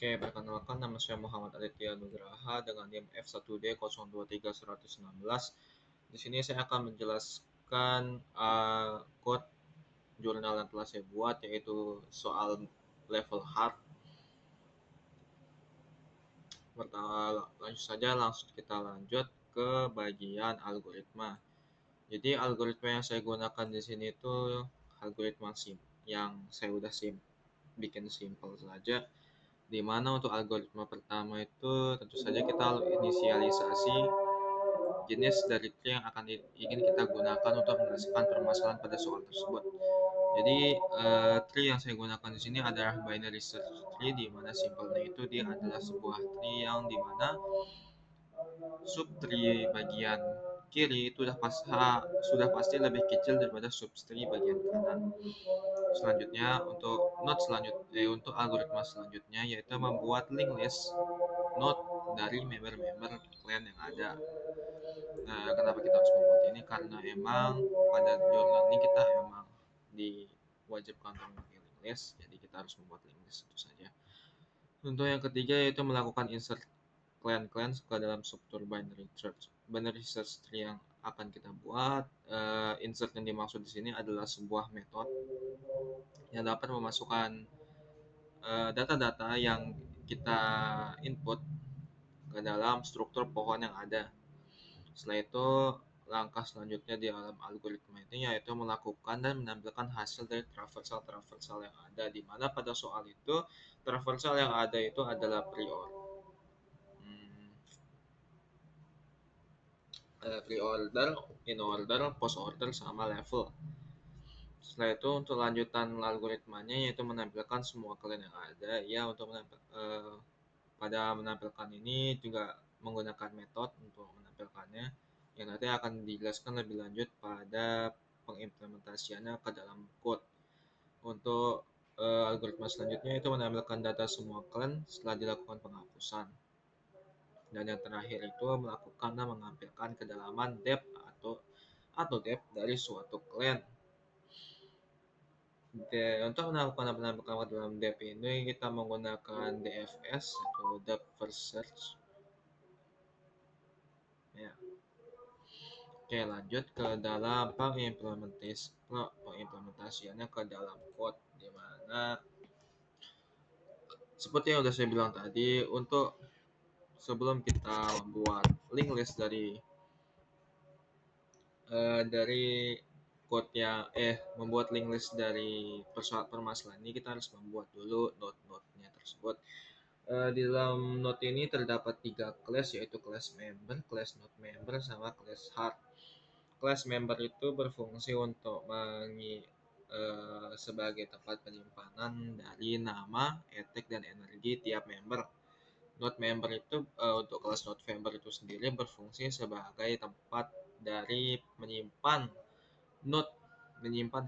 Oke, perkenalkan nama saya Muhammad Aditya Nugraha dengan NIM F1D023116. Di sini saya akan menjelaskan code jurnal yang telah saya buat, yaitu soal level hard. Pertama, langsung kita lanjut ke bagian algoritma. Jadi algoritma yang saya gunakan di sini itu algoritma yang saya udah bikin simple saja. Di mana untuk algoritma pertama itu tentu saja kita inisialisasi jenis dari tree yang ingin kita gunakan untuk menyelesaikan permasalahan pada soal tersebut. Jadi tree yang saya gunakan di sini adalah binary search tree, di mana simpelnya itu dia adalah sebuah tree yang di mana subtree bagian kiri itu sudah pasti lebih kecil daripada subtree bagian kanan. Selanjutnya untuk algoritma selanjutnya yaitu membuat link list node dari member-member clan yang ada. Nah, kenapa kita harus membuat ini? Karena emang pada jurnal ini kita emang diwajibkan untuk membuat link list, jadi kita harus membuat link list itu saja. Untuk yang ketiga yaitu melakukan insert clan ke dalam struktur binary search tree yang akan kita buat. Insert yang dimaksud di sini adalah sebuah metode yang dapat memasukkan data-data yang kita input ke dalam struktur pohon yang ada. Setelah itu, langkah selanjutnya di dalam algoritma itu yaitu melakukan dan menampilkan hasil dari traversal yang ada, di mana pada soal itu traversal yang ada itu adalah pre-order, in-order, post-order, sama level. Setelah itu untuk lanjutan algoritmanya yaitu menampilkan semua kalian yang ada. Ya, untuk pada menampilkan ini juga menggunakan metode untuk menampilkannya yang nanti akan dijelaskan lebih lanjut pada pengimplementasiannya ke dalam code. Untuk algoritma selanjutnya itu menampilkan data semua klan setelah dilakukan penghapusan. Dan yang terakhir itu melakukan dan mengampilkan kedalaman depth atau depth dari suatu clan. Untuk melakukan penambahan dalam depth ini kita menggunakan DFS atau depth first search. Ya. Oke, lanjut ke dalam pengimplementasiannya ke dalam code, di mana seperti yang sudah saya bilang tadi, untuk sebelum kita membuat link list dari code yang membuat link list dari permasalahan ini, kita harus membuat dulu node-node-nya tersebut. Di dalam node ini terdapat 3 class, yaitu class member, class node member, sama class hard. Class member itu berfungsi untuk sebagai tempat penyimpanan dari nama, etik, dan energi tiap member. Node member itu untuk kelas node member itu sendiri berfungsi sebagai tempat dari menyimpan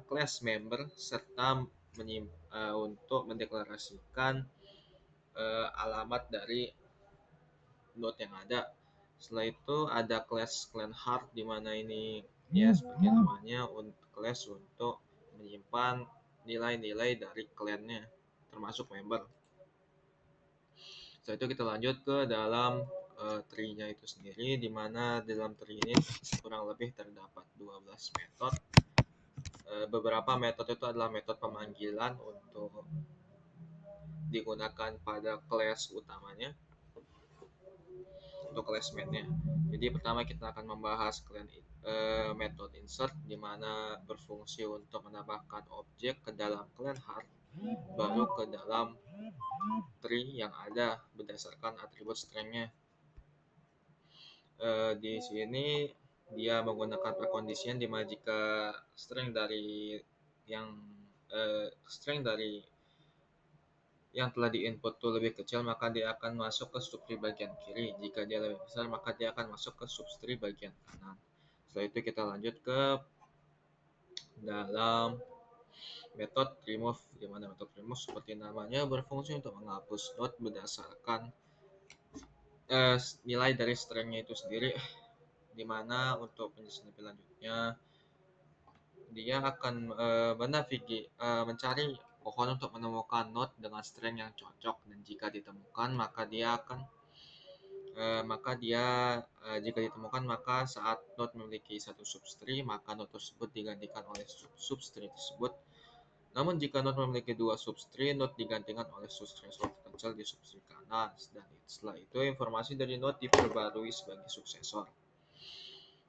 class member serta untuk mendeklarasikan alamat dari node yang ada. Setelah itu ada class clan heart, di mana ini ya seperti namanya class untuk menyimpan nilai-nilai dari clannya termasuk member. Setelah itu kita lanjut ke dalam tree-nya itu sendiri, di mana dalam tree ini kurang lebih terdapat 12 metode. Beberapa metode itu adalah metode pemanggilan untuk digunakan pada kelas utamanya, untuk class main-nya. Jadi pertama kita akan membahas metode insert, di mana berfungsi untuk menambahkan objek ke dalam clan heart, baru ke dalam tree yang ada berdasarkan atribut string-nya. Di sini dia menggunakan prekondisian, di mana jika string dari yang telah diinput itu lebih kecil, maka dia akan masuk ke subtree bagian kiri. Jika dia lebih besar, maka dia akan masuk ke subtree bagian kanan. Setelah itu kita lanjut ke dalam metode remove, di mana metode remove seperti namanya berfungsi untuk menghapus node berdasarkan nilai dari string-nya itu sendiri, di mana untuk penjelasan lebih lanjutnya dia akan mencari pohon untuk menemukan node dengan string yang cocok, dan jika ditemukan jika ditemukan maka saat node memiliki satu subtree, maka node tersebut digantikan oleh subtree tersebut. Namun jika node memiliki dua subtree, node digantikan oleh suksesor terkecil di subtree kanan, dan setelah itu informasi dari node diperbarui sebagai suksesor.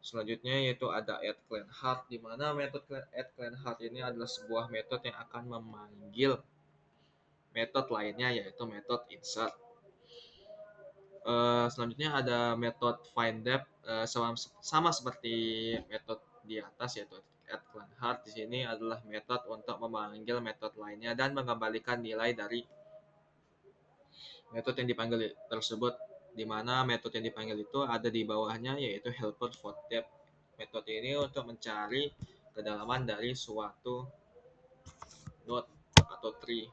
Selanjutnya yaitu ada add clean heart, di mana metode add clean heart ini adalah sebuah metode yang akan memanggil metode lainnya, yaitu metode insert. Selanjutnya ada metode find depth, sama seperti metode di atas, yaitu add clean heart. Di sini adalah metode untuk memanggil metode lainnya dan mengembalikan nilai dari metode yang dipanggil tersebut, di mana metode yang dipanggil itu ada di bawahnya, yaitu helper for depth. Metode ini untuk mencari kedalaman dari suatu node atau tree.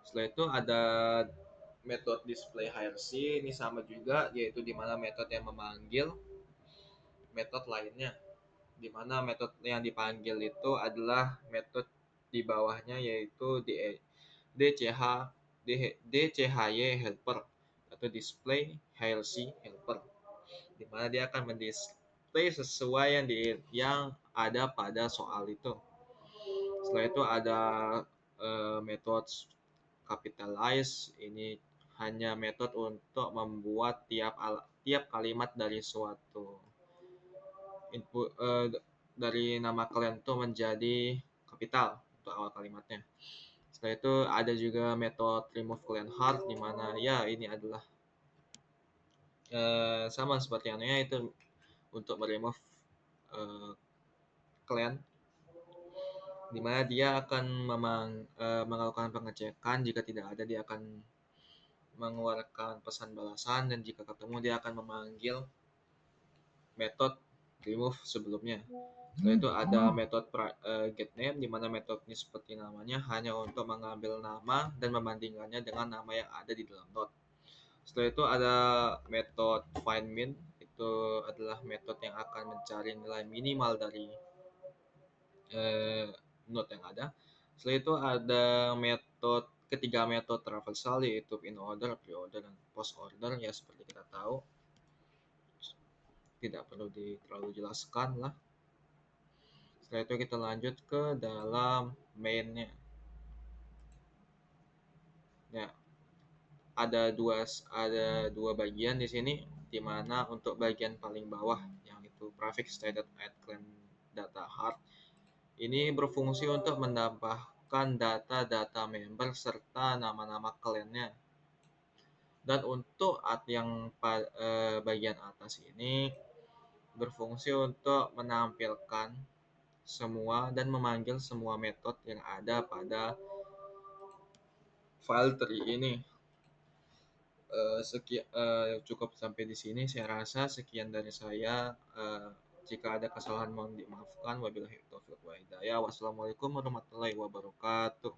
Setelah itu ada metode display hierarchy, ini sama juga, yaitu di mana metode yang memanggil metode lainnya, di mana metode yang dipanggil itu adalah metode di bawahnya, yaitu DCH DCHY helper atau display hierarchy helper, di mana dia akan mendisplay sesuai yang ada pada soal itu. Setelah itu ada metode capitalize, ini hanya metode untuk membuat tiap kalimat dari suatu input dari nama kalian itu menjadi kapital untuk awal kalimatnya. Setelah itu ada juga metode remove clean heart, di mana ya ini adalah sama seperti anunya, itu untuk meremove clean, di mana dia akan melakukan pengecekan. Jika tidak ada, dia akan mengeluarkan pesan balasan, dan jika ketemu dia akan memanggil metode remove sebelumnya. Setelah itu ada metode getName, di mana metode ini seperti namanya hanya untuk mengambil nama dan membandingkannya dengan nama yang ada di dalam node. Setelah itu ada metode findMin, itu adalah metode yang akan mencari nilai minimal dari node yang ada. Setelah itu ada ketiga metode traversal, yaitu in order, pre-order, dan post order. Ya seperti kita tahu, tidak perlu terlalu jelaskan lah. Setelah itu kita lanjut ke dalam mainnya. Ya, ada dua bagian di sini, di mana untuk bagian paling bawah yang itu prefix stated at clan data heart, ini berfungsi untuk menambahkan data-data member serta nama-nama kliennya. Dan untuk yang bagian atas ini berfungsi untuk menampilkan semua dan memanggil semua metode yang ada pada file tree ini. Cukup sampai di sini saya rasa. Sekian dari saya. Jika ada kesalahan mohon dimaafkan. Wabillahi taufiq wal hidayah. Wassalamualaikum warahmatullahi wabarakatuh.